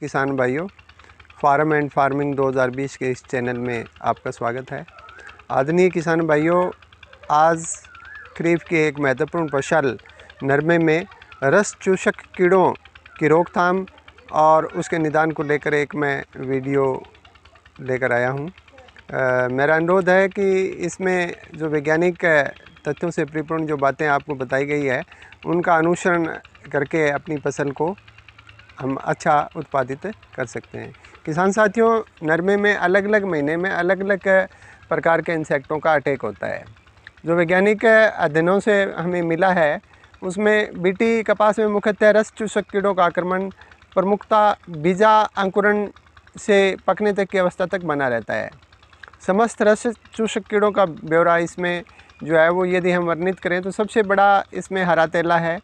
किसान भाइयों, farm and farming 2020 के इस चैनल में आपका स्वागत है। आदरणीय किसान भाइयों, आज खरीफ की एक महत्वपूर्ण फसल नरमे में रस चूसक कीड़ों की रोकथाम और उसके निदान को लेकर एक मैं वीडियो लेकर आया हूँ। मेरा अनुरोध है कि इसमें जो वैज्ञानिक तथ्यों से परिपूर्ण जो बातें आपको बताई गई है उनका अनुसरण करके अपनी फसल को हम अच्छा उत्पादित कर सकते हैं। किसान साथियों, नरमे में अलग अलग महीने में अलग अलग प्रकार के इंसेक्टों का अटैक होता है। जो वैज्ञानिक अध्ययनों से हमें मिला है उसमें बीटी कपास में मुख्यतः रस चूसक कीड़ों का आक्रमण प्रमुखता बीजा अंकुरण से पकने तक की अवस्था तक बना रहता है। समस्त रस चूसक कीड़ों का ब्यौरा इसमें जो है वो यदि हम वर्णित करें तो सबसे बड़ा इसमें हरा तेला है,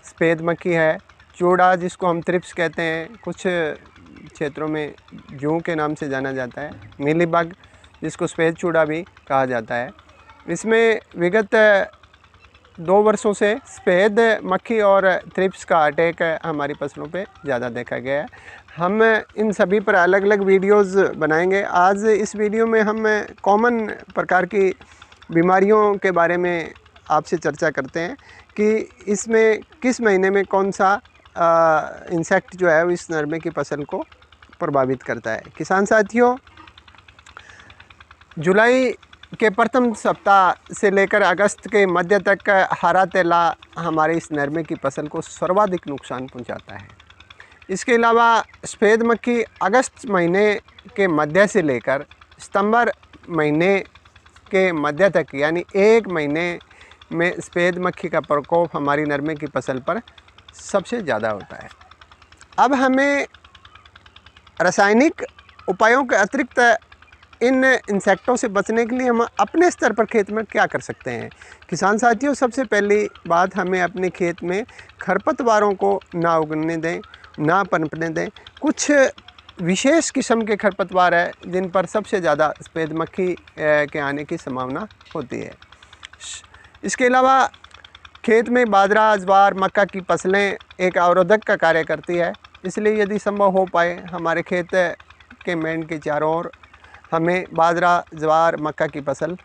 सफ़ेद मक्खी है, चूड़ा जिसको हम थ्रिप्स कहते हैं, कुछ क्षेत्रों में जूं के नाम से जाना जाता है, मीलीबग जिसको सफ़ेद चूड़ा भी कहा जाता है। इसमें विगत 2 वर्षों से सफ़ेद मक्खी और थ्रिप्स का अटैक हमारी फसलों पे ज़्यादा देखा गया है। हम इन सभी पर अलग अलग वीडियोस बनाएंगे। आज इस वीडियो में हम कॉमन प्रकार की बीमारियों के बारे में आपसे चर्चा करते हैं कि इसमें किस महीने में कौन सा इंसेक्ट जो है इस नरमे की फसल को प्रभावित करता है। किसान साथियों, जुलाई के प्रथम सप्ताह से लेकर अगस्त के मध्य तक हरा तेला हमारे इस नरमे की फसल को सर्वाधिक नुकसान पहुंचाता है। इसके अलावा सफ़ेद मक्खी अगस्त महीने के मध्य से लेकर सितंबर महीने के मध्य तक यानी 1 महीने में सफ़ेद मक्खी का प्रकोप हमारी नरमे की फसल पर सबसे ज़्यादा होता है। अब हमें रासायनिक उपायों के अतिरिक्त इन इंसेक्टों से बचने के लिए हम अपने स्तर पर खेत में क्या कर सकते हैं। किसान साथियों, सबसे पहली बात, हमें अपने खेत में खरपतवारों को ना उगने दें, ना पनपने दें। कुछ विशेष किस्म के खरपतवार है जिन पर सबसे ज़्यादा सफ़ेद मक्खी के आने की संभावना होती है। इसके अलावा खेत में बाजरा, ज्वार, मक्का की फसलें एक अवरोधक का कार्य करती है, इसलिए यदि संभव हो पाए हमारे खेत के मेंढ के चारों ओर हमें बाजरा, ज्वार, मक्का की फसल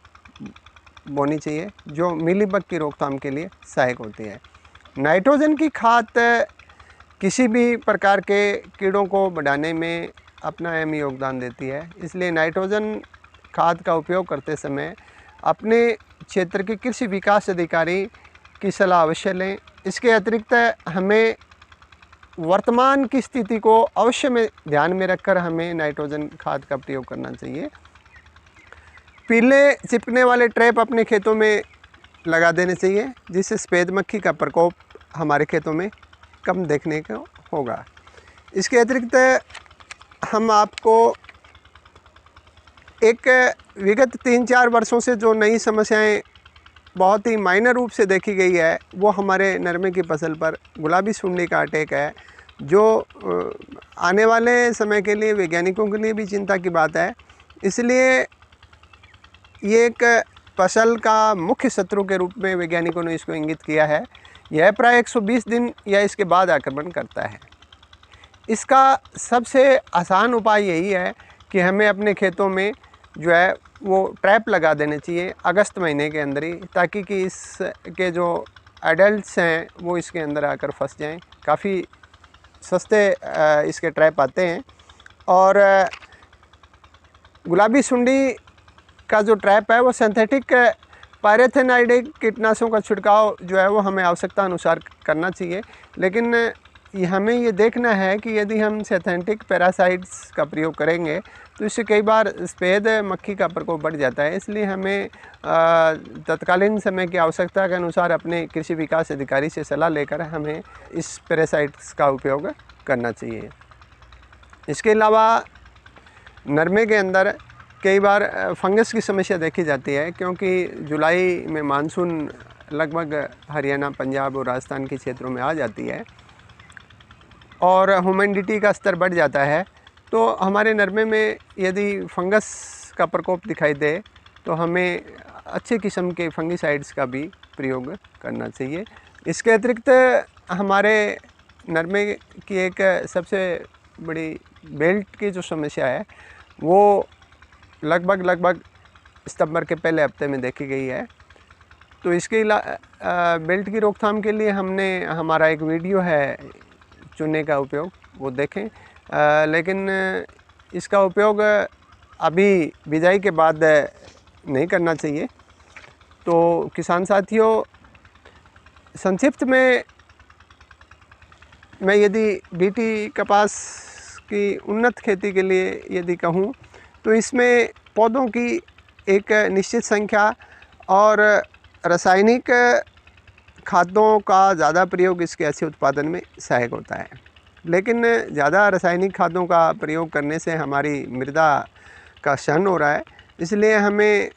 बोनी चाहिए जो मीलीबग की रोकथाम के लिए सहायक होती है। नाइट्रोजन की खाद किसी भी प्रकार के कीड़ों को बढ़ाने में अपना अहम योगदान देती है, इसलिए नाइट्रोजन खाद का उपयोग करते समय अपने क्षेत्र के कृषि विकास अधिकारी की सलाह अवश्य लें। इसके अतिरिक्त हमें वर्तमान की स्थिति को अवश्य में ध्यान में रखकर हमें नाइट्रोजन खाद का प्रयोग करना चाहिए। पीले चिपकने वाले ट्रैप अपने खेतों में लगा देने चाहिए जिससे सफ़ेद मक्खी का प्रकोप हमारे खेतों में कम देखने को होगा। इसके अतिरिक्त हम आपको एक विगत 3-4 वर्षों से जो नई समस्याएं बहुत ही माइनर रूप से देखी गई है वो हमारे नरमे की फसल पर गुलाबी सुंडी का अटैक है, जो आने वाले समय के लिए वैज्ञानिकों के लिए भी चिंता की बात है। इसलिए ये एक फसल का मुख्य शत्रु के रूप में वैज्ञानिकों ने इसको इंगित किया है। यह प्राय 120 दिन या इसके बाद आक्रमण करता है। इसका सबसे आसान उपाय यही है कि हमें अपने खेतों में जो है वो ट्रैप लगा देने चाहिए अगस्त महीने के अंदर ही, ताकि कि इसके जो एडल्ट्स हैं वो इसके अंदर आकर फंस जाएं। काफ़ी सस्ते इसके ट्रैप आते हैं और गुलाबी सुंडी का जो ट्रैप है वो सिंथेटिक पायरेथेनाइड कीटनाशकों का छिड़काव जो है वो हमें आवश्यकता अनुसार करना चाहिए, लेकिन हमें ये देखना है कि यदि हम सिंथेटिक पैरासाइट्स का प्रयोग करेंगे तो इससे कई बार सफ़ेद मक्खी का प्रकोप बढ़ जाता है। इसलिए हमें तत्कालीन समय की आवश्यकता के अनुसार अपने कृषि विकास अधिकारी से सलाह लेकर हमें इस पैरासाइट्स का उपयोग करना चाहिए। इसके अलावा नरमे के अंदर कई बार फंगस की समस्या देखी जाती है, क्योंकि जुलाई में मानसून लगभग हरियाणा, पंजाब और राजस्थान के क्षेत्रों में आ जाती है और ह्यूमिडिटी का स्तर बढ़ जाता है, तो हमारे नरमे में यदि फंगस का प्रकोप दिखाई दे तो हमें अच्छे किस्म के फंगिसाइड्स का भी प्रयोग करना चाहिए। इसके अतिरिक्त हमारे नरमे की एक सबसे बड़ी बेल्ट की जो समस्या है वो लगभग सितंबर के पहले हफ्ते में देखी गई है। तो इसके बेल्ट की रोकथाम के लिए हमने हमारा एक वीडियो है चूने का उपयोग, वो देखें। लेकिन इसका उपयोग अभी बिजाई के बाद नहीं करना चाहिए। तो किसान साथियों, संक्षिप्त में मैं यदि बीटी कपास की उन्नत खेती के लिए यदि कहूँ तो इसमें पौधों की एक निश्चित संख्या और रासायनिक खादों का ज़्यादा प्रयोग इसके अच्छे उत्पादन में सहायक होता है। लेकिन ज़्यादा रासायनिक खादों का प्रयोग करने से हमारी मृदा का क्षरण हो रहा है, इसलिए हमें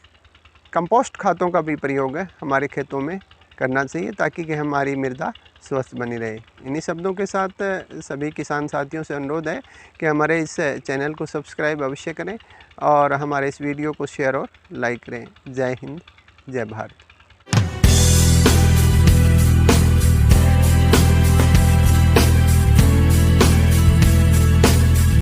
कंपोस्ट खादों का भी प्रयोग हमारे खेतों में करना चाहिए ताकि कि हमारी मृदा स्वस्थ बनी रहे। इन्हीं शब्दों के साथ सभी किसान साथियों से अनुरोध है कि हमारे इस चैनल को सब्सक्राइब अवश्य करें और हमारे इस वीडियो को शेयर और लाइक करें। जय हिंद, जय भारत।